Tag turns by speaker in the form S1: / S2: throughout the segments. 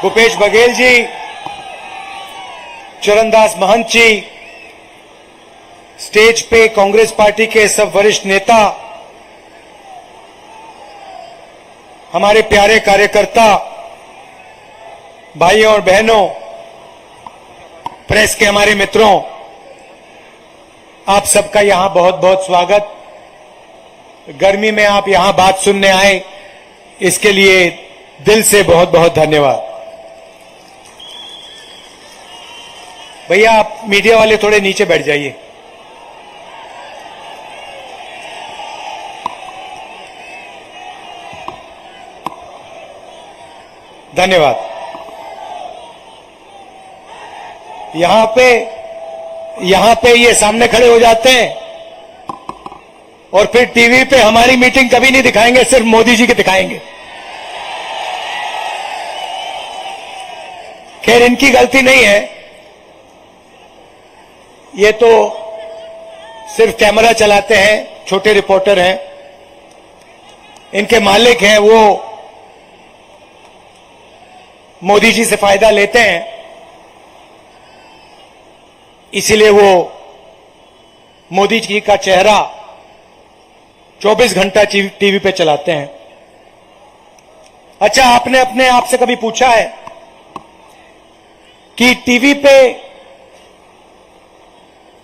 S1: भूपेश बघेल जी, चरणदास महंत जी, stage पे Congress party के सब वरिष्ठ नेता, हमारे प्यारे कार्यकर्ता, भाइयों और बहनों, प्रेस के हमारे मित्रों, आप सबका यहां बहुत बहुत स्वागत। गर्मी में आप यहां बात सुनने आए, इसके लिए दिल से बहुत बहुत धन्यवाद। भैया आप मीडिया वाले थोड़े नीचे बैठ जाइए। धन्यवाद। यहां पे ये सामने खड़े हो जाते हैं और फिर टीवी पे हमारी मीटिंग कभी नहीं दिखाएंगे, सिर्फ मोदी जी की दिखाएंगे। खैर इनकी गलती नहीं है, ये तो सिर्फ कैमरा चलाते हैं, छोटे रिपोर्टर हैं। इनके मालिक हैं वो मोदी जी से फायदा लेते हैं, इसीलिए वो मोदी जी का चेहरा 24 घंटा टीवी पे चलाते हैं। अच्छा, आपने अपने आप से कभी पूछा है कि टीवी पे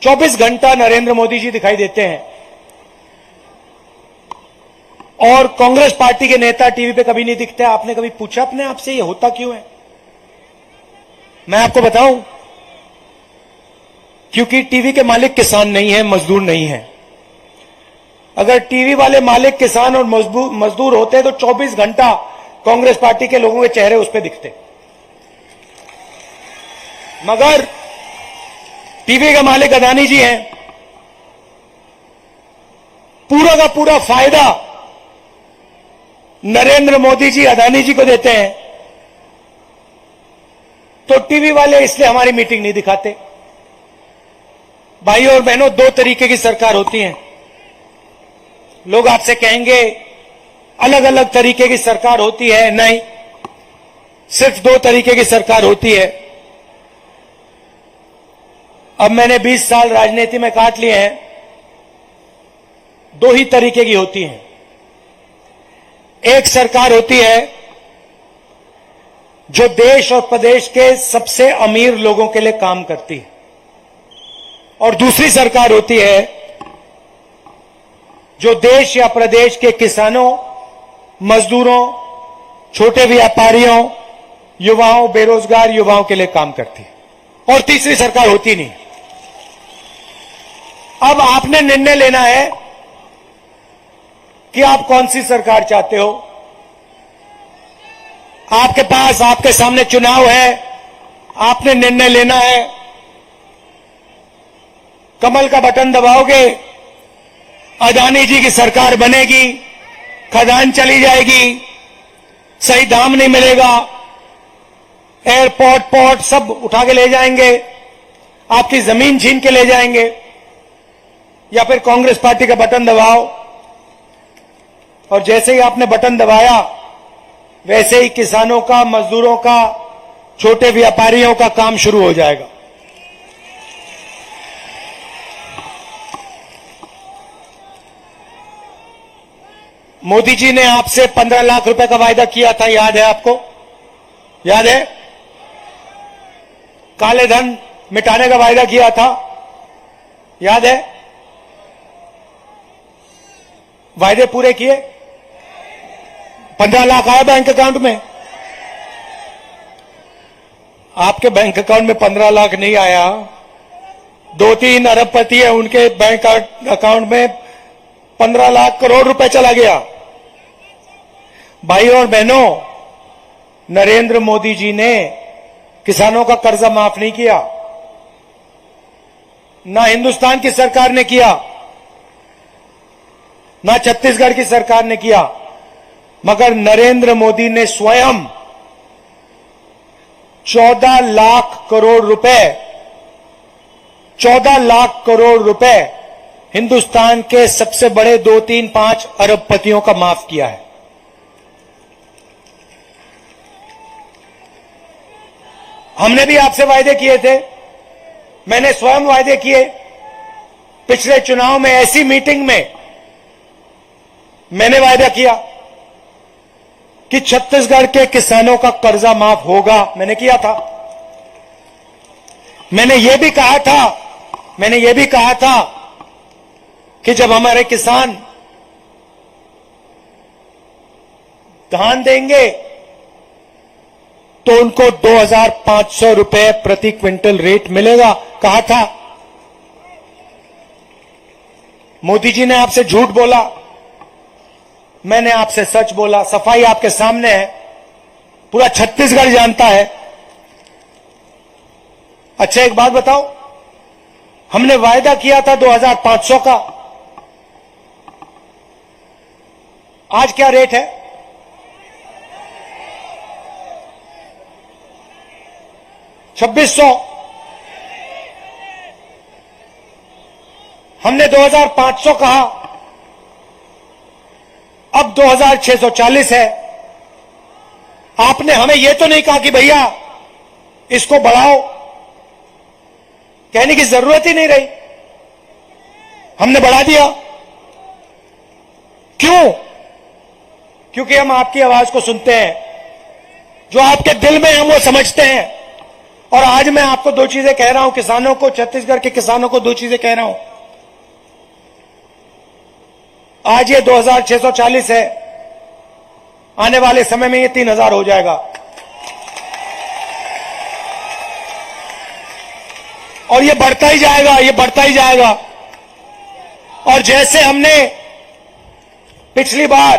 S1: 24 घंटा नरेंद्र मोदी जी दिखाई देते हैं और कांग्रेस पार्टी के नेता टीवी पे कभी नहीं दिखते? आपने कभी पूछा अपने आप से ये होता क्यों है? मैं आपको बताऊं, क्योंकि टीवी के मालिक किसान नहीं है, मजदूर नहीं है। अगर टीवी वाले मालिक किसान और मजदूर होते तो 24 घंटा कांग्रेस पार्टी के लोगों के चेहरे उस पर दिखते। मगर टीवी का मालिक अदानी जी हैं, पूरा का पूरा फायदा नरेंद्र मोदी जी अदानी जी को देते हैं, तो टीवी वाले इसलिए हमारी मीटिंग नहीं दिखाते। भाइयों और बहनों, दो तरीके की सरकार होती है। लोग आपसे कहेंगे अलग अलग तरीके की सरकार होती है, नहीं, सिर्फ दो तरीके की सरकार होती है। अब मैंने 20 साल राजनीति में काट लिए हैं, दो ही तरीके की होती हैं। एक सरकार होती है जो देश और प्रदेश के सबसे अमीर लोगों के लिए काम करती है, और दूसरी सरकार होती है जो देश या प्रदेश के किसानों, मजदूरों, छोटे व्यापारियों, युवाओं, बेरोजगार युवाओं के लिए काम करती है। और तीसरी सरकार होती नहीं। अब आपने निर्णय लेना है कि आप कौन सी सरकार चाहते हो। आपके पास, आपके सामने चुनाव है, आपने निर्णय लेना है। कमल का बटन दबाओगे, अदानी जी की सरकार बनेगी, खदान चली जाएगी, सही दाम नहीं मिलेगा, एयरपोर्ट, पोर्ट सब उठा के ले जाएंगे, आपकी जमीन छीन के ले जाएंगे। या फिर कांग्रेस पार्टी का बटन दबाओ और जैसे ही आपने बटन दबाया वैसे ही किसानों का, मजदूरों का, छोटे व्यापारियों का काम शुरू हो जाएगा। मोदी जी ने आपसे 15 लाख रुपए का वायदा किया था, याद है आपको? याद है? काले धन मिटाने का वायदा किया था, याद है? वायदे पूरे किए? 15 लाख आया बैंक अकाउंट में? आपके बैंक अकाउंट में 15 लाख नहीं आया। 2-3 अरबपति है, उनके बैंक अकाउंट में 15 लाख करोड़ रुपए चला गया। भाइयों और बहनों, नरेंद्र मोदी जी ने किसानों का कर्जा माफ नहीं किया, ना हिंदुस्तान की सरकार ने किया, ना छत्तीसगढ़ की सरकार ने किया, मगर नरेंद्र मोदी ने स्वयं 14 लाख करोड़ रुपए 14 लाख करोड़ रुपए हिंदुस्तान के सबसे बड़े 2-3-5 अरबपतियों का माफ किया है। हमने भी आपसे वायदे किए थे, मैंने स्वयं वायदे किए। पिछले चुनाव में ऐसी मीटिंग में मैंने वायदा किया कि छत्तीसगढ़ के किसानों का कर्जा माफ होगा, मैंने किया था। मैंने यह भी कहा था कि जब हमारे किसान धान देंगे तो उनको 2,500 रुपए प्रति क्विंटल रेट मिलेगा, कहा था। मोदी जी ने आपसे झूठ बोला, मैंने आपसे सच बोला। सफाई आपके सामने है, पूरा छत्तीसगढ़ जानता है। अच्छा एक बात बताओ, हमने वायदा किया था 2,500 का, आज क्या रेट है? 2,600। हमने 2,500 कहा, अब 2,640 है। आपने हमें यह तो नहीं कहा कि भैया इसको बढ़ाओ, कहने की जरूरत ही नहीं रही, हमने बढ़ा दिया। क्यों? क्योंकि हम आपकी आवाज को सुनते हैं, जो आपके दिल में हम वो समझते हैं। और आज मैं आपको दो चीजें कह रहा हूं, किसानों को, छत्तीसगढ़ के किसानों को दो चीजें कह रहा हूं। आज ये 2,640 है, आने वाले समय में ये 3,000 हो जाएगा। और ये बढ़ता ही जाएगा, ये बढ़ता ही जाएगा। और जैसे हमने पिछली बार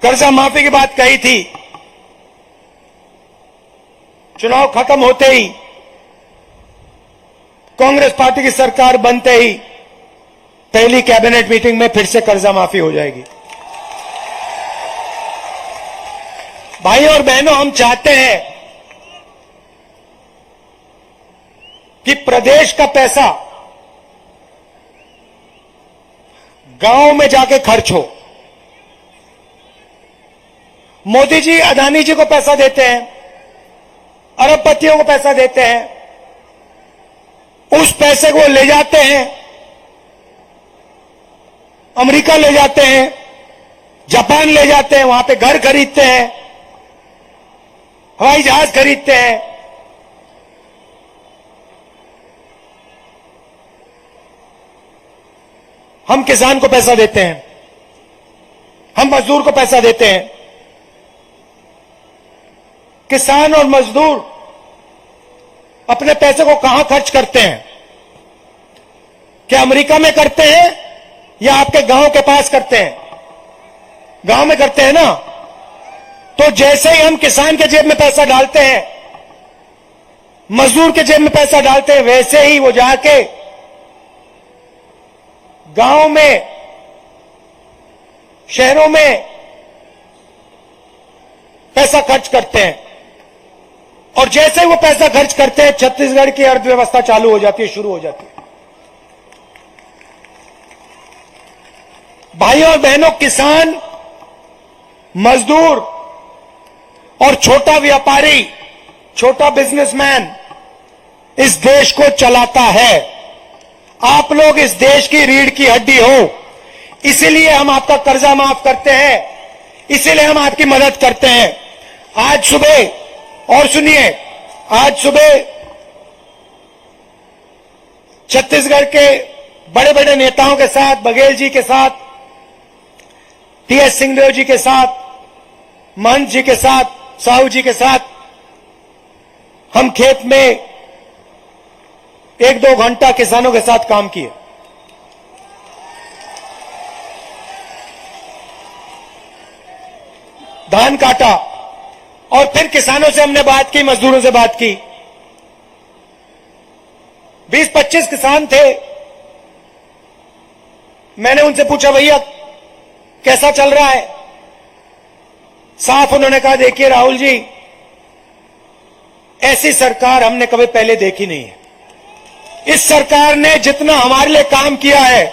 S1: कर्जा माफी की बात कही थी, चुनाव खत्म होते ही, कांग्रेस पार्टी की सरकार बनते ही पहली कैबिनेट मीटिंग में फिर से कर्जा माफी हो जाएगी। भाई और बहनों, हम चाहते हैं कि प्रदेश का पैसा गांव में जाके खर्च हो। मोदी जी अदानी जी को पैसा देते हैं, अरबपतियों को पैसा देते हैं, उस पैसे को ले जाते हैं, अमेरिका ले जाते हैं, जापान ले जाते हैं, वहां पे घर खरीदते हैं, हवाई जहाज खरीदते हैं। हम किसान को पैसा देते हैं, हम मजदूर को पैसा देते हैं। किसान और मजदूर अपने पैसे को कहां खर्च करते हैं? क्या अमेरिका में करते हैं या आपके गांव के पास करते हैं? गांव में करते हैं ना। तो जैसे ही हम किसान के जेब में पैसा डालते हैं, मजदूर के जेब में पैसा डालते हैं, वैसे ही वो जाके गांव में, शहरों में पैसा खर्च करते हैं। और जैसे ही वो पैसा खर्च करते हैं, छत्तीसगढ़ की अर्थव्यवस्था चालू हो जाती है, शुरू हो जाती है। भाई और बहनों, किसान, मजदूर और छोटा व्यापारी, छोटा बिजनेसमैन इस देश को चलाता है। आप लोग इस देश की रीढ़ की हड्डी हो, इसीलिए हम आपका कर्जा माफ करते हैं, इसीलिए हम आपकी मदद करते हैं। आज सुबह, और सुनिए, आज सुबह छत्तीसगढ़ के बड़े बड़े नेताओं के साथ, बघेल जी के साथ, टीएस सिंहदेव जी के साथ, महंत जी के साथ, साहू जी के साथ हम खेत में 1-2 घंटा किसानों के साथ काम किए। धान काटा और फिर किसानों से हमने बात की, मजदूरों से बात की। 20-25 किसान थे। मैंने उनसे पूछा, भैया कैसा चल रहा है? साफ उन्होंने कहा, देखिए राहुल जी, ऐसी सरकार हमने कभी पहले देखी नहीं है। इस सरकार ने जितना हमारे लिए काम किया है,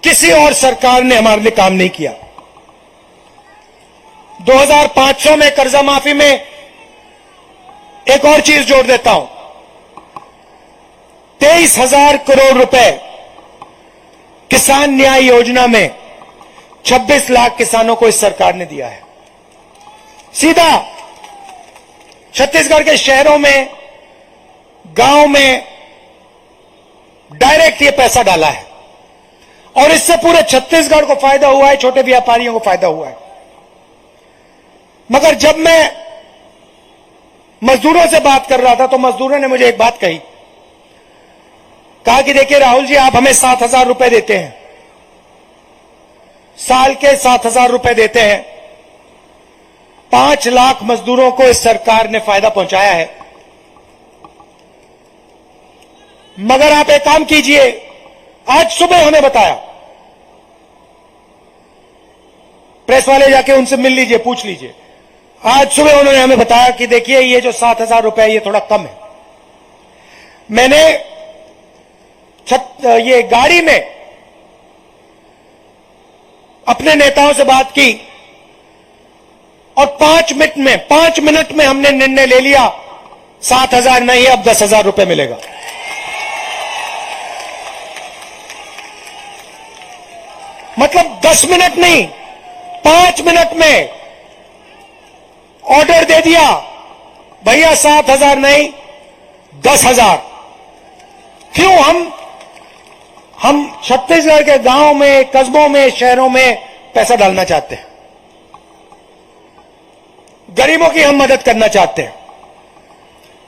S1: किसी और सरकार ने हमारे लिए काम नहीं किया। 2500 में कर्जा माफी में एक और चीज जोड़ देता हूं, 23,000 करोड़ रुपए किसान न्याय योजना में 26 लाख किसानों को इस सरकार ने दिया है। सीधा छत्तीसगढ़ के शहरों में, गांव में डायरेक्ट ये पैसा डाला है और इससे पूरे छत्तीसगढ़ को फायदा हुआ है, छोटे व्यापारियों को फायदा हुआ है। मगर जब मैं मजदूरों से बात कर रहा था तो मजदूरों ने मुझे एक बात कही, कहा कि देखिए राहुल जी, आप हमें 7,000 रुपए देते हैं, साल के 7,000 रुपए देते हैं, 5 लाख मजदूरों को इस सरकार ने फायदा पहुंचाया है। मगर आप एक काम कीजिए, आज सुबह हमें बताया, प्रेस वाले जाके उनसे मिल लीजिए, पूछ लीजिए, आज सुबह उन्होंने हमें बताया कि देखिए ये जो 7,000 रुपए ये थोड़ा कम है। मैंने ये गाड़ी में अपने नेताओं से बात की और 5 मिनट में हमने निर्णय ले लिया, 7,000 नहीं, अब 10,000 रुपए मिलेगा। मतलब 10 मिनट नहीं, 5 मिनट में ऑर्डर दे दिया, भैया 7,000 नहीं, 10,000। क्यों? हम छत्तीसगढ़ के गांव में, कस्बों में, शहरों में पैसा डालना चाहते हैं, गरीबों की हम मदद करना चाहते हैं।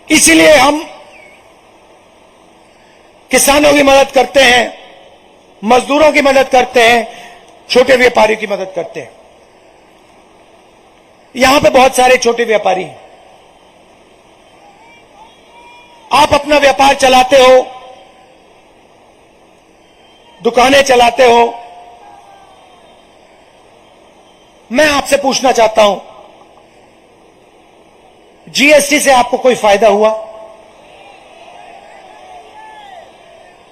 S1: इसीलिए हम किसानों की मदद करते हैं, मजदूरों की मदद करते हैं, छोटे व्यापारियों की मदद करते हैं। यहां पे बहुत सारे छोटे व्यापारी हैं। आप अपना व्यापार चलाते हो, दुकानें चलाते हो, मैं आपसे पूछना चाहता हूं, जीएसटी से आपको कोई फायदा हुआ?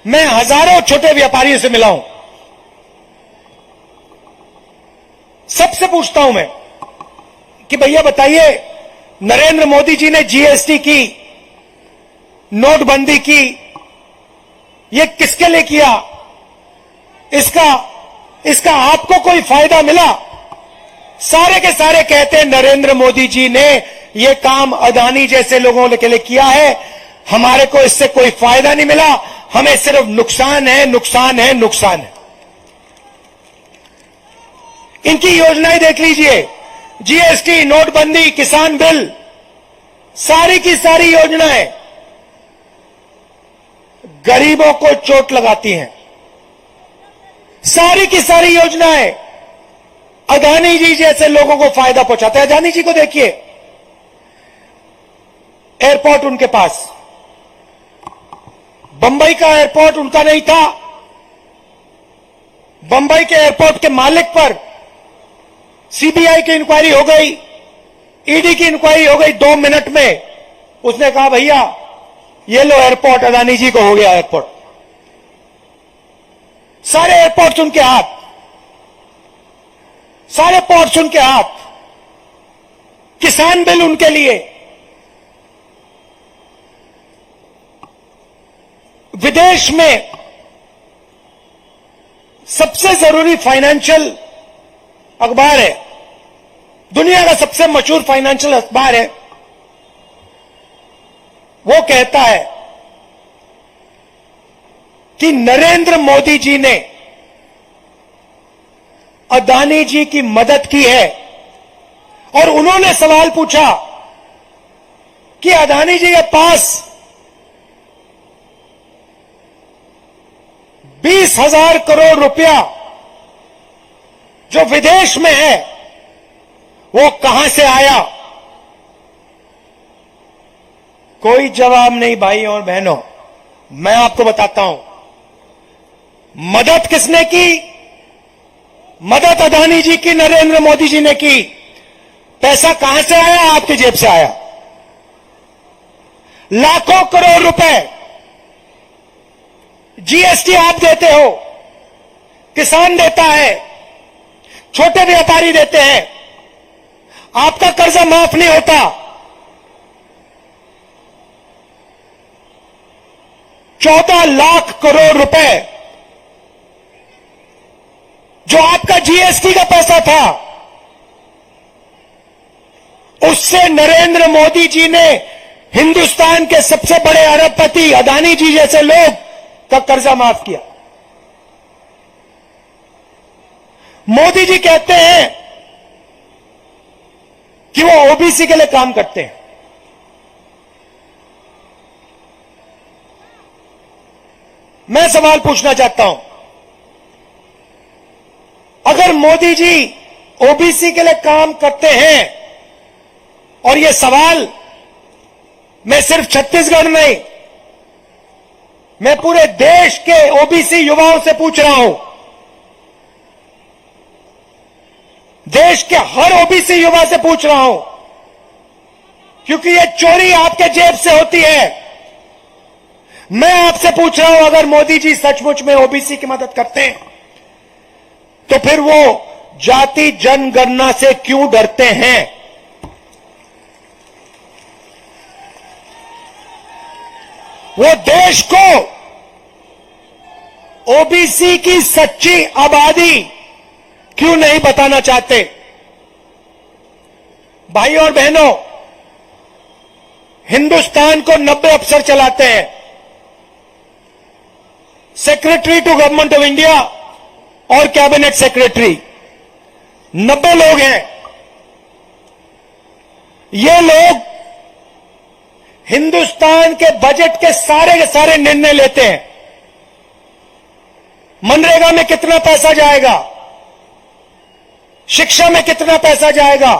S1: मैं हजारों छोटे व्यापारियों से मिला हूं, सबसे पूछता हूं मैं कि भैया बताइए, नरेंद्र मोदी जी ने जीएसटी की, नोटबंदी की, ये किसके लिए किया? इसका आपको कोई फायदा मिला? सारे के सारे कहते हैं नरेंद्र मोदी जी ने ये काम अदानी जैसे लोगों के लिए किया है, हमारे को इससे कोई फायदा नहीं मिला, हमें सिर्फ नुकसान है, नुकसान है, नुकसान है। इनकी योजनाएं देख लीजिए, जीएसटी, नोटबंदी, किसान बिल, सारी की सारी योजनाएं गरीबों को चोट लगाती हैं। सारी की सारी योजनाएं अदानी जी जैसे लोगों को फायदा पहुंचाते हैं। अदानी जी को देखिए, एयरपोर्ट उनके पास, बंबई का एयरपोर्ट उनका नहीं था, बंबई के एयरपोर्ट के मालिक पर सीबीआई की इंक्वायरी हो गई, ईडी की इंक्वायरी हो गई। 2 मिनट में उसने कहा भैया ये लो एयरपोर्ट, अदानी जी को हो गया एयरपोर्ट। सारे एयरपोर्ट्स उनके हाथ, सारे पोर्ट्स उनके हाथ, किसान बिल उनके लिए। विदेश में सबसे जरूरी फाइनेंशियल अखबार है, दुनिया का सबसे मशहूर फाइनेंशियल अखबार है, वो कहता है कि नरेंद्र मोदी जी ने अदानी जी की मदद की है। और उन्होंने सवाल पूछा कि अदानी जी के पास 20,000 करोड़ रुपया जो विदेश में है वो कहां से आया? कोई जवाब नहीं भाई और बहनों। मैं आपको बताता हूं, मदद किसने की? मदद अदानी जी की, नरेंद्र मोदी जी ने की। पैसा कहां से आया? आपकी जेब से आया। लाखों करोड़ रुपए जीएसटी आप देते हो, किसान देता है, छोटे व्यापारी देते हैं। आपका कर्जा माफ नहीं होता। 14 लाख करोड़ रुपए जो आपका जीएसटी का पैसा था, उससे नरेंद्र मोदी जी ने हिंदुस्तान के सबसे बड़े अरबपति अदानी जी जैसे लोग का कर्जा माफ किया। मोदी जी कहते हैं कि वो ओबीसी के लिए काम करते हैं। मैं सवाल पूछना चाहता हूं, अगर मोदी जी ओबीसी के लिए काम करते हैं, और ये सवाल मैं सिर्फ छत्तीसगढ़ नहीं, मैं पूरे देश के ओबीसी युवाओं से पूछ रहा हूं, देश के हर ओबीसी युवा से पूछ रहा हूं, क्योंकि ये चोरी आपके जेब से होती है। मैं आपसे पूछ रहा हूं, अगर मोदी जी सचमुच में ओबीसी की मदद करते हैं, तो फिर वो जाति जनगणना से क्यों डरते हैं? वो देश को ओबीसी की सच्ची आबादी क्यों नहीं बताना चाहते? भाई और बहनों, हिंदुस्तान को 90 अफसर चलाते हैं। Secretary to government of India और कैबिनेट सेक्रेटरी 90 लोग हैं। ये लोग हिंदुस्तान के बजट के सारे निर्णय लेते हैं। मनरेगा में कितना पैसा जाएगा, शिक्षा में कितना पैसा जाएगा,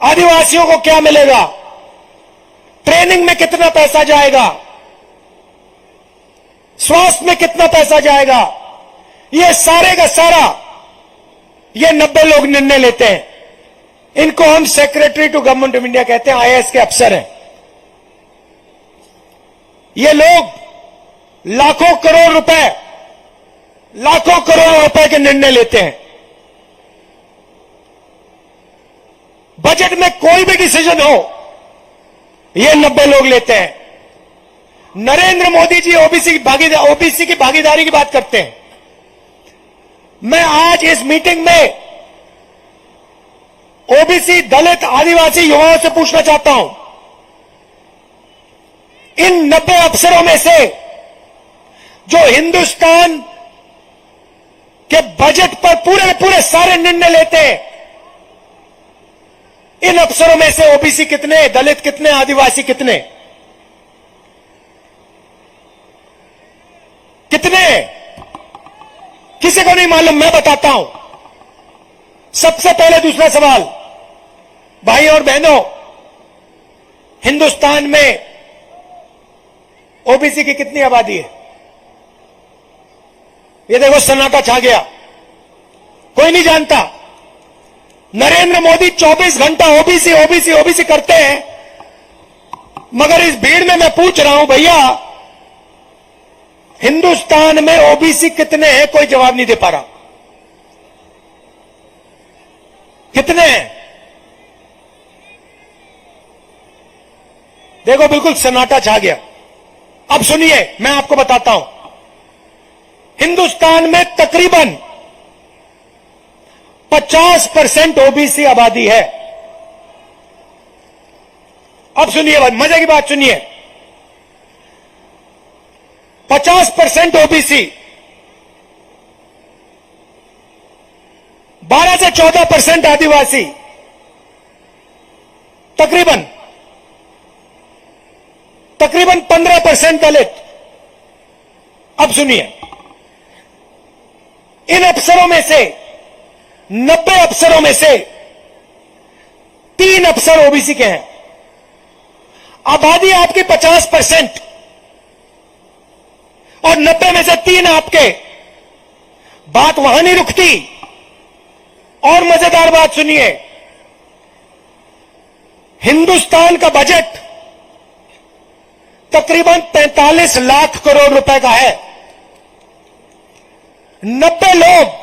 S1: आदिवासियों को क्या मिलेगा, ट्रेनिंग में कितना पैसा जाएगा, स्वास्थ्य में कितना पैसा जाएगा, ये सारे का सारा ये 90 लोग निर्णय लेते हैं। इनको हम secretary to government of India कहते हैं, आईएएस के अफसर हैं। ये लोग लाखों करोड़ रुपए के निर्णय लेते हैं। बजट में कोई भी डिसीजन हो, ये 90 लोग लेते हैं। नरेंद्र मोदी जी ओबीसी की भागीदारी की बात करते हैं। मैं आज इस मीटिंग में ओबीसी, दलित, आदिवासी युवाओं से पूछना चाहता हूं, इन 90 अफसरों में से जो हिंदुस्तान के बजट पर पूरे सारे निर्णय लेते हैं, इन अफसरों में से ओबीसी कितने, दलित कितने, आदिवासी कितने? किसी को नहीं मालूम, मैं बताता हूं। सबसे पहले दूसरा सवाल, भाई और बहनों, हिंदुस्तान में ओबीसी की कितनी आबादी है? ये देखो सन्नाटा छा गया, कोई नहीं जानता। नरेंद्र मोदी 24 घंटा ओबीसी करते हैं, मगर इस भीड़ में मैं पूछ रहा हूं, भैया हिंदुस्तान में ओबीसी कितने हैं? कोई जवाब नहीं दे पा रहा। कितने हैं? देखो बिल्कुल सन्नाटा छा गया। अब सुनिए, मैं आपको बताता हूं, हिंदुस्तान में तकरीबन 50% ओबीसी आबादी है। अब सुनिए, मजे की बात सुनिए, 50% ओबीसी, 12 से 14% आदिवासी, तकरीबन 15% दलित। अब सुनिए, इन अफसरों में से 90 अफसरों में से 3 अफसर ओबीसी के हैं। आबादी आपकी 50% और 90 में से 3 आपके। बात वहां नहीं रुकती, और मजेदार बात सुनिए, हिंदुस्तान का बजट तकरीबन 45 लाख करोड़ रुपए का है। 90 लोग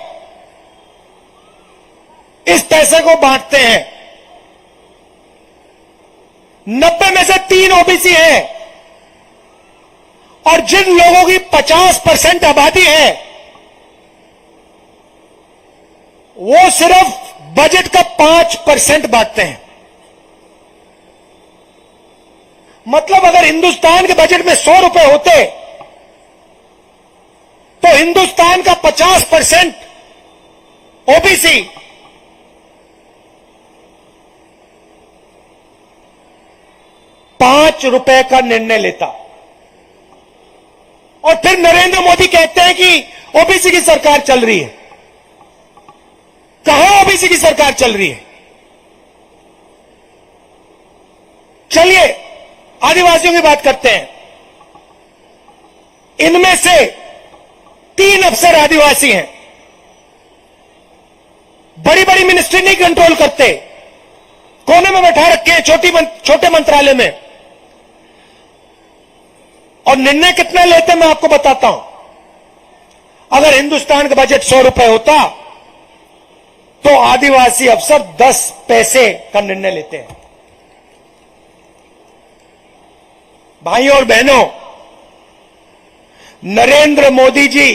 S1: इस पैसे को बांटते हैं। 90 में से 3 ओबीसी हैं, और जिन लोगों की 50% आबादी है वो सिर्फ बजट का 5% बांटते हैं। मतलब अगर हिंदुस्तान के बजट में 100 रुपए होते तो हिंदुस्तान का 50% ओबीसी ₹5 का निर्णय लेता। और फिर नरेंद्र मोदी कहते हैं कि ओबीसी की सरकार चल रही है। कहां ओबीसी की सरकार चल रही है? चलिए आदिवासियों की बात करते हैं। इनमें से 3 अफसर आदिवासी हैं। बड़ी बड़ी मिनिस्ट्री नहीं कंट्रोल करते, कोने में बैठा रखे हैं छोटे मंत्रालय में। और निर्णय कितना लेते मैं आपको बताता हूं। अगर हिंदुस्तान का बजट 100 रुपए होता तो आदिवासी अफसर 10 पैसे का निर्णय लेते हैं। भाइयों और बहनों, नरेंद्र मोदी जी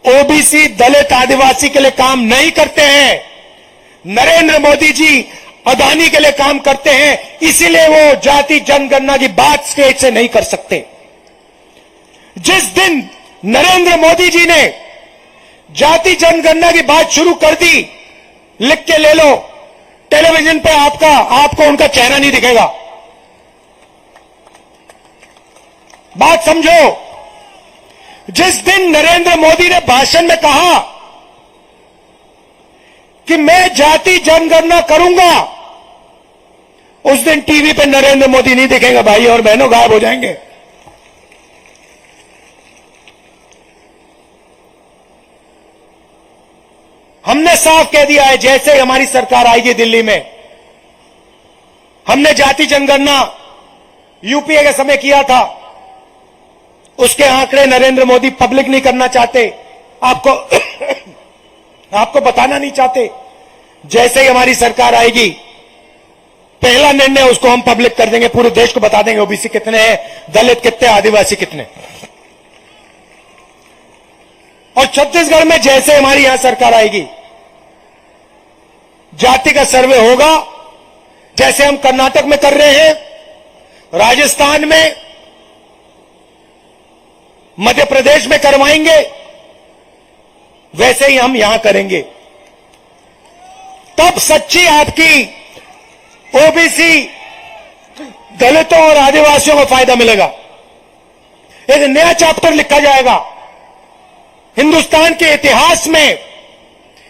S1: ओबीसी, दलित, आदिवासी के लिए काम नहीं करते हैं। नरेंद्र मोदी जी अदानी के लिए काम करते हैं, इसीलिए वो जाति जनगणना की बात स्टेज से नहीं कर सकते। जिस दिन नरेंद्र मोदी जी ने जाति जनगणना की बात शुरू कर दी, लिख के ले लो, टेलीविजन पे आपको उनका चेहरा नहीं दिखेगा। बात समझो। जिस दिन नरेंद्र मोदी ने भाषण में कहा कि मैं जाति जनगणना करूंगा, उस दिन टीवी पे नरेंद्र मोदी नहीं दिखेगा। भाई और बहनों, गायब हो जाएंगे। हमने साफ कह दिया है, जैसे हमारी सरकार आएगी दिल्ली में, हमने जाति जनगणना यूपीए के समय किया था, उसके आंकड़े नरेंद्र मोदी पब्लिक नहीं करना चाहते, आपको बताना नहीं चाहते। जैसे ही हमारी सरकार आएगी, पहला निर्णय उसको हम पब्लिक कर देंगे, पूरे देश को बता देंगे ओबीसी कितने हैं, दलित कितने, आदिवासी कितने। और छत्तीसगढ़ में जैसे हमारी यहां सरकार आएगी, जाति का सर्वे होगा, जैसे हम कर्नाटक में कर रहे हैं, राजस्थान में, मध्य प्रदेश में करवाएंगे, वैसे ही हम यहां करेंगे। तब सच्ची आपकी ओबीसी, दलितों और आदिवासियों को फायदा मिलेगा। एक नया चैप्टर लिखा जाएगा हिंदुस्तान के इतिहास में,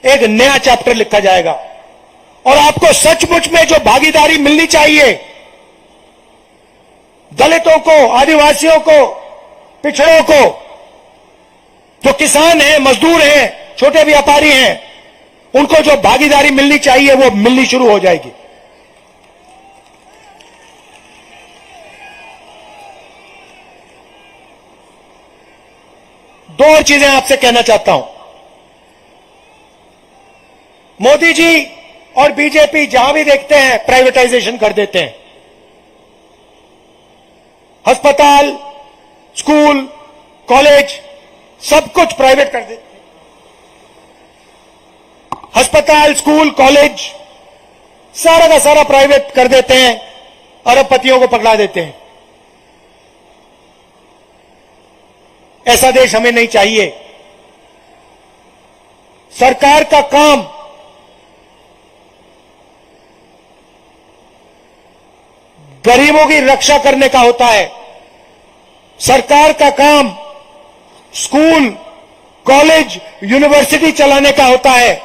S1: एक नया चैप्टर लिखा जाएगा। और आपको सचमुच में जो भागीदारी मिलनी चाहिए, दलितों को, आदिवासियों को, पिछड़ों को, जो किसान हैं, मजदूर हैं, छोटे व्यापारी हैं, उनको जो भागीदारी मिलनी चाहिए वो मिलनी शुरू हो जाएगी। दो और चीजें आपसे कहना चाहता हूं। मोदी जी और बीजेपी जहां भी देखते हैं प्राइवेटाइजेशन कर देते हैं। अस्पताल, स्कूल, कॉलेज, सब कुछ प्राइवेट कर देते हैं। अस्पताल, स्कूल, कॉलेज सारा का सारा प्राइवेट कर देते हैं, अरबपतियों को पकड़ा देते हैं। ऐसा देश हमें नहीं चाहिए। सरकार का काम गरीबों की रक्षा करने का होता है। सरकार का काम स्कूल, कॉलेज, यूनिवर्सिटी चलाने का होता है।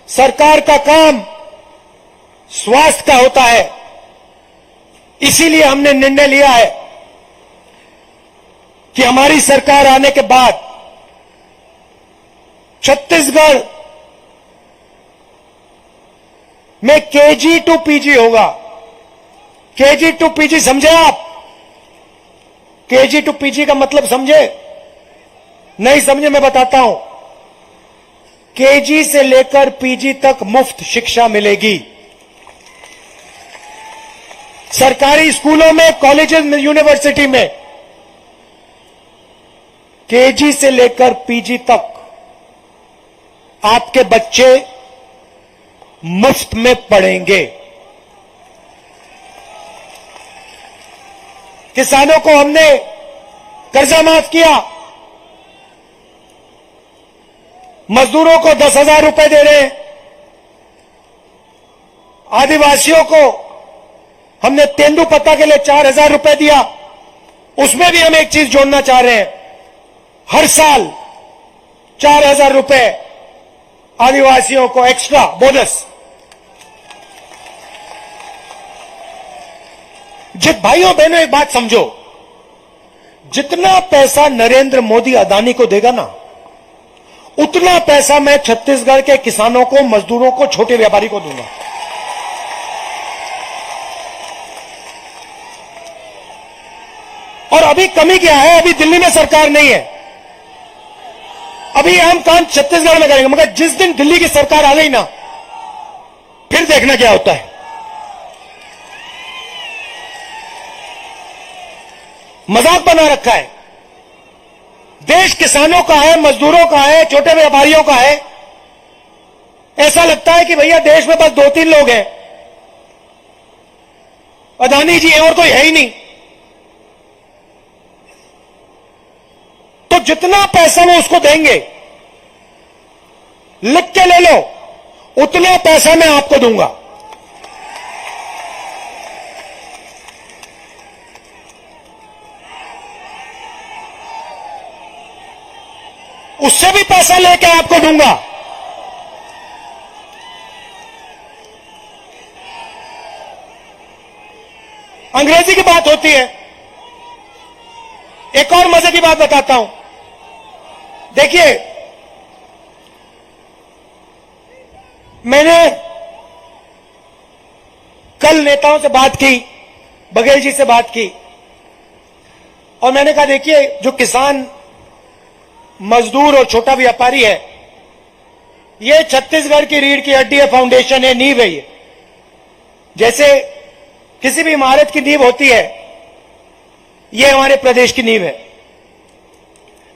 S1: सरकार का काम स्वास्थ्य का होता है। इसीलिए हमने निर्णय लिया है कि हमारी सरकार आने के बाद छत्तीसगढ़ में केजी टू पीजी होगा। केजी टू पीजी समझे आप? केजी टू पीजी का मतलब समझे? नहीं समझे? मैं बताता हूं। केजी से लेकर पीजी तक मुफ्त शिक्षा मिलेगी। सरकारी स्कूलों में, कॉलेजेस में, यूनिवर्सिटी में केजी से लेकर पीजी तक आपके बच्चे मुफ्त में पढ़ेंगे। किसानों को हमने कर्जा माफ किया, मजदूरों को 10,000 रुपए दे रहे हैं, आदिवासियों को हमने तेंदुपत्ता के लिए 4,000 रुपए दिया। उसमें भी हम एक चीज जोड़ना चाह रहे हैं, हर साल 4,000 रुपए आदिवासियों को एक्स्ट्रा बोनस। भाइयों बहनों, एक बात समझो, जितना पैसा नरेंद्र मोदी अदानी को देगा ना, उतना पैसा मैं छत्तीसगढ़ के किसानों को, मजदूरों को, छोटे व्यापारी को दूंगा। और अभी कमी क्या है, अभी दिल्ली में सरकार नहीं है, अभी हम काम छत्तीसगढ़ में करेंगे, मगर जिस दिन दिल्ली की सरकार आ गई ना, फिर देखना क्या होता है। मजाक बना रखा है। देश किसानों का है, मजदूरों का है, छोटे व्यापारियों का है। ऐसा लगता है कि भैया देश में बस 2-3 लोग हैं, अदानी जी हैं और कोई है ही नहीं। तो जितना पैसा वो उसको देंगे, लिख के ले लो, उतना पैसा मैं आपको दूंगा। उससे भी पैसा लेके आपको दूंगा। अंग्रेजी की बात होती है। एक और मजे की बात बताता हूं। देखिए, मैंने कल नेताओं से बात की, बघेल जी से बात की, और मैंने कहा देखिए, जो किसान, मजदूर और छोटा व्यापारी है, ये छत्तीसगढ़ की रीढ़ की हड्डी है, फाउंडेशन है, नींव है। ये जैसे किसी भी इमारत की नींव होती है, ये हमारे प्रदेश की नींव है।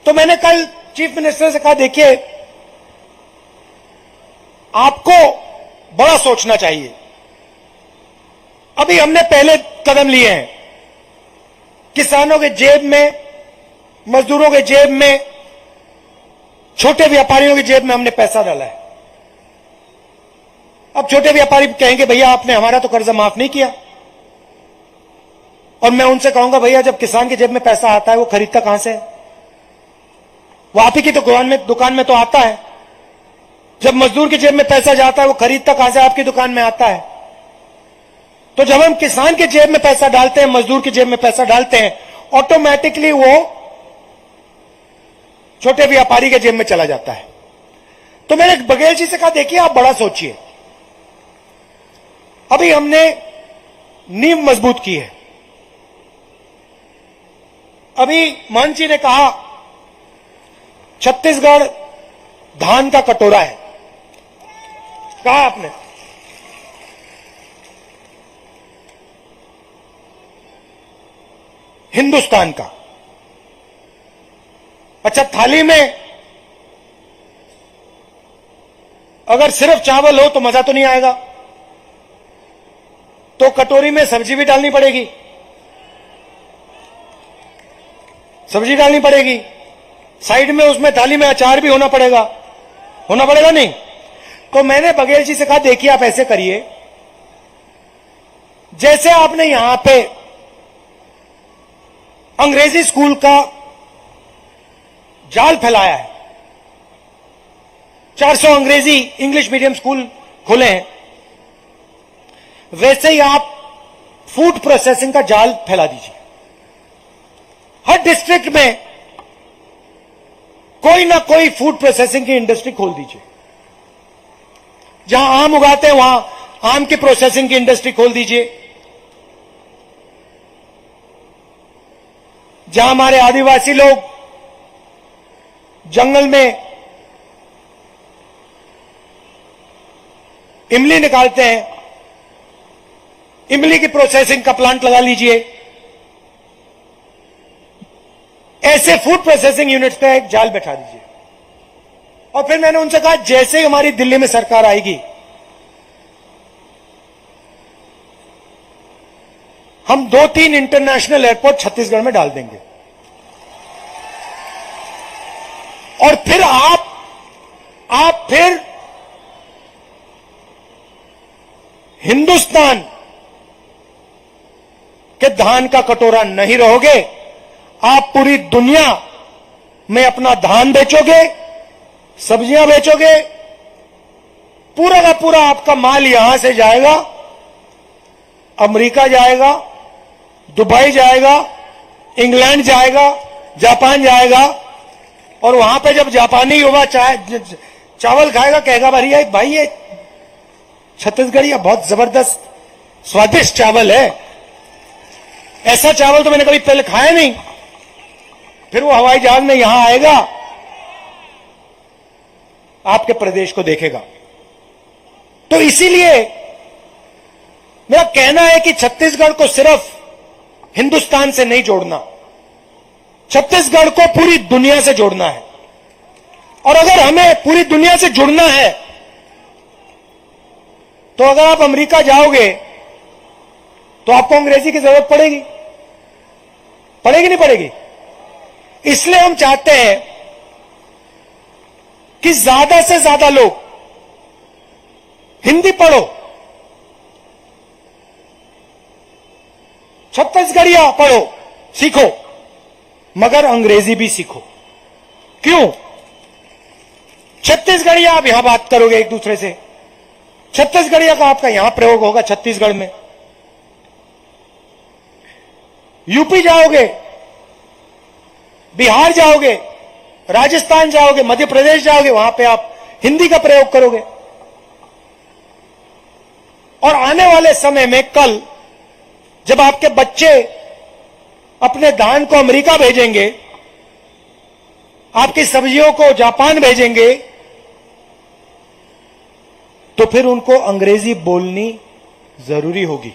S1: तो मैंने कल चीफ मिनिस्टर से कहा देखिए, आपको बड़ा सोचना चाहिए। अभी हमने पहले कदम लिए हैं, किसानों के जेब में, मजदूरों के जेब में, छोटे व्यापारियों की जेब में हमने पैसा डाला है। अब छोटे व्यापारी कहेंगे भैया आपने हमारा तो कर्जा माफ नहीं किया, और मैं उनसे कहूंगा भैया जब किसान की जेब में पैसा आता है वो खरीदता कहां से है? वो आप ही की दुकान में तो आता है। जब मजदूर की जेब में पैसा जाता है वो खरीदता कहां से? आपकी दुकान में आता है। तो जब हम किसान की जेब में पैसा डालते हैं, मजदूर की जेब में पैसा डालते हैं, ऑटोमेटिकली वो छोटे व्यापारी के जेब में चला जाता है। तो मैंने बघेल जी से कहा देखिए आप बड़ा सोचिए। अभी हमने नींव मजबूत की है। अभी मान जी ने कहा छत्तीसगढ़ धान का कटोरा है, कहा आपने। हिंदुस्तान का। अच्छा, थाली में अगर सिर्फ चावल हो तो मजा तो नहीं आएगा, तो कटोरी में सब्जी भी डालनी पड़ेगी, सब्जी डालनी पड़ेगी, साइड में उसमें थाली में अचार भी होना पड़ेगा नहीं? तो मैंने बघेल जी से कहा देखिए आप ऐसे करिए, जैसे आपने यहां पे अंग्रेजी स्कूल का जाल फैलाया है, 400 अंग्रेजी इंग्लिश मीडियम स्कूल खुले हैं, वैसे ही आप फूड प्रोसेसिंग का जाल फैला दीजिए। हर डिस्ट्रिक्ट में कोई ना कोई फूड प्रोसेसिंग की इंडस्ट्री खोल दीजिए। जहां आम उगाते हैं वहां आम की प्रोसेसिंग की इंडस्ट्री खोल दीजिए। जहां हमारे आदिवासी लोग जंगल में इमली निकालते हैं, इमली की प्रोसेसिंग का प्लांट लगा लीजिए। ऐसे फूड प्रोसेसिंग यूनिट्स पे एक जाल बैठा दीजिए। और फिर मैंने उनसे कहा जैसे ही हमारी दिल्ली में सरकार आएगी, हम 2-3 इंटरनेशनल एयरपोर्ट छत्तीसगढ़ में डाल देंगे। और फिर आप फिर हिंदुस्तान के धान का कटोरा नहीं रहोगे, आप पूरी दुनिया में अपना धान बेचोगे, सब्जियां बेचोगे, पूरा का पूरा आपका माल यहां से जाएगा, अमेरिका जाएगा, दुबई जाएगा, इंग्लैंड जाएगा, जापान जाएगा। और वहां पे जब जापानी युवा चावल खाएगा, कहेगा भाई ये छत्तीसगढ़ी बहुत जबरदस्त स्वादिष्ट चावल है, ऐसा चावल तो मैंने कभी पहले खाया नहीं। फिर वो हवाई जहाज में यहां आएगा, आपके प्रदेश को देखेगा। तो इसीलिए मेरा कहना है कि छत्तीसगढ़ को सिर्फ हिंदुस्तान से नहीं जोड़ना, छत्तीसगढ़ को पूरी दुनिया से जोड़ना है। और अगर हमें पूरी दुनिया से जुड़ना है तो अगर आप अमेरिका जाओगे तो आपको अंग्रेजी की जरूरत पड़ेगी, नहीं पड़ेगी? इसलिए हम चाहते हैं कि ज्यादा से ज्यादा लोग हिंदी पढ़ो, छत्तीसगढ़िया पढ़ो, सीखो, मगर अंग्रेजी भी सीखो। क्यों? छत्तीसगढ़िया आप यहां बात करोगे एक दूसरे से, छत्तीसगढ़िया का आपका यहां प्रयोग होगा छत्तीसगढ़ में। यूपी जाओगे, बिहार जाओगे, राजस्थान जाओगे, मध्य प्रदेश जाओगे, वहां पे आप हिंदी का प्रयोग करोगे। और आने वाले समय में कल जब आपके बच्चे अपने धान को अमेरिका भेजेंगे, आपकी सब्जियों को जापान भेजेंगे, तो फिर उनको अंग्रेजी बोलनी जरूरी होगी।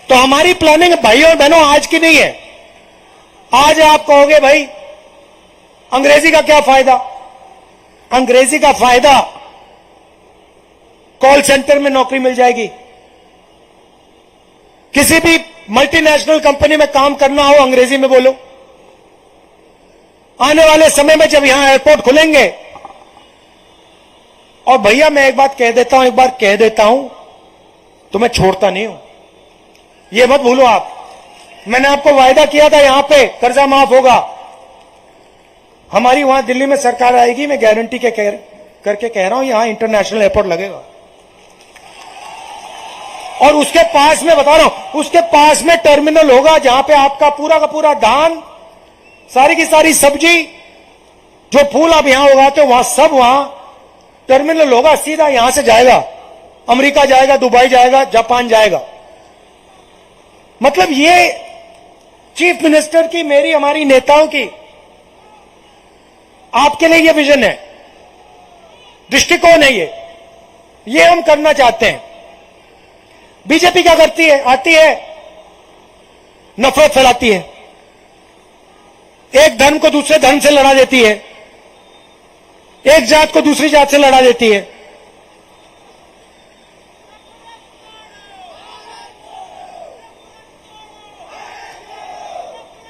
S1: तो हमारी प्लानिंग भाइयों और बहनों आज की नहीं है। आज आप कहोगे भाई अंग्रेजी का क्या फायदा? अंग्रेजी का फायदा, कॉल सेंटर में नौकरी मिल जाएगी, किसी भी मल्टीनेशनल कंपनी में काम करना हो अंग्रेजी में बोलो। आने वाले समय में जब यहां एयरपोर्ट खुलेंगे, और भैया मैं एक बात कह देता हूं, तो मैं छोड़ता नहीं हूं, ये मत भूलो आप। मैंने आपको वायदा किया था यहां पे कर्जा माफ होगा। हमारी वहां दिल्ली में सरकार आएगी, मैं गारंटी करके कह रहा हूं, यहां इंटरनेशनल एयरपोर्ट लगेगा। और उसके पास में बता रहा हूं, उसके पास में टर्मिनल होगा जहां पे आपका पूरा का पूरा धान, सारी की सारी सब्जी, जो फूल आप यहां उगाते हो, वहां सब वहां टर्मिनल होगा, सीधा यहां से जाएगा, अमेरिका जाएगा, दुबई जाएगा, जापान जाएगा। मतलब ये चीफ मिनिस्टर की, मेरी, हमारी नेताओं की, आपके लिए ये विजन है, दृष्टिकोण है, ये हम करना चाहते हैं। बीजेपी क्या करती है? आती है, नफरत फैलाती है, एक धर्म को दूसरे धर्म से लड़ा देती है, एक जात को दूसरी जात से लड़ा देती है।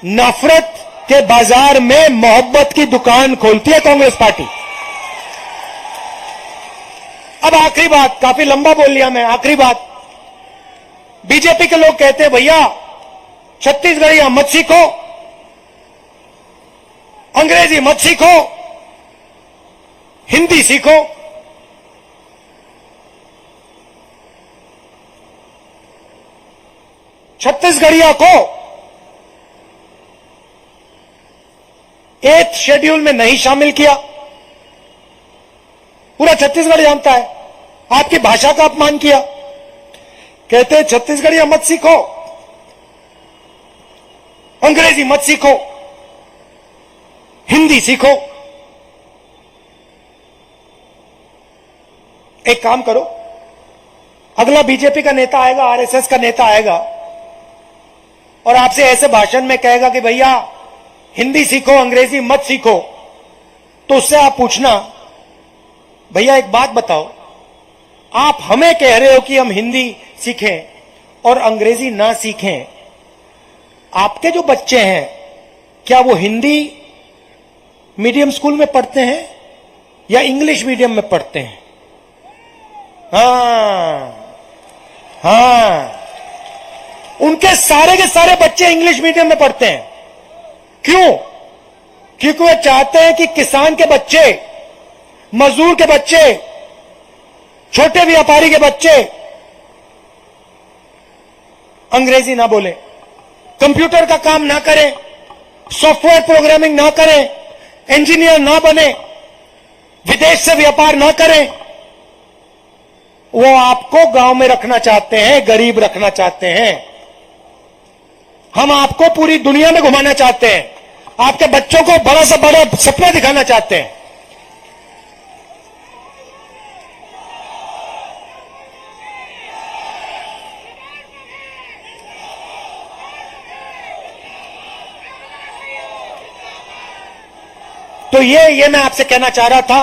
S1: नफरत के बाजार में मोहब्बत की दुकान खोलती है कांग्रेस पार्टी। अब आखिरी बात, काफी लंबा बोल लिया मैं, आखिरी बात। बीजेपी के लोग कहते हैं भैया छत्तीसगढ़िया मत सीखो, अंग्रेजी मत सीखो, हिंदी सीखो। छत्तीसगढ़िया को 8th शेड्यूल में नहीं शामिल किया, पूरा छत्तीसगढ़ जानता है। आपकी भाषा का अपमान किया, कहते हैं छत्तीसगढ़िया मत सीखो, अंग्रेजी मत सीखो, हिंदी सीखो। एक काम करो, अगला बीजेपी का नेता आएगा, आरएसएस का नेता आएगा और आपसे ऐसे भाषण में कहेगा कि भैया हिंदी सीखो, अंग्रेजी मत सीखो, तो उससे आप पूछना, भैया एक बात बताओ, आप हमें कह रहे हो कि हम हिंदी सीखें और अंग्रेजी ना सीखें, आपके जो बच्चे हैं क्या वो हिंदी मीडियम स्कूल में पढ़ते हैं या इंग्लिश मीडियम में पढ़ते हैं? हाँ, उनके सारे के सारे बच्चे इंग्लिश मीडियम में पढ़ते हैं। क्यों? क्योंकि वे चाहते हैं कि किसान के बच्चे, मजदूर के बच्चे, छोटे व्यापारी के बच्चे अंग्रेजी ना बोले, कंप्यूटर का काम ना करें, सॉफ्टवेयर प्रोग्रामिंग ना करें, इंजीनियर ना बने, विदेश से व्यापार ना करें। वो आपको गांव में रखना चाहते हैं, गरीब रखना चाहते हैं। हम आपको पूरी दुनिया में घुमाना चाहते हैं, आपके बच्चों को बड़ा से बड़ा सपना दिखाना चाहते हैं। तो ये मैं आपसे कहना चाह रहा था।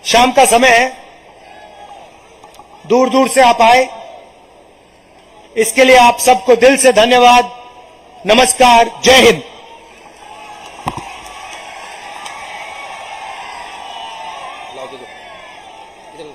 S1: शाम का समय है, दूर दूर से आप आए, इसके लिए आप सबको दिल से धन्यवाद। नमस्कार, जय हिंद।
S2: इधर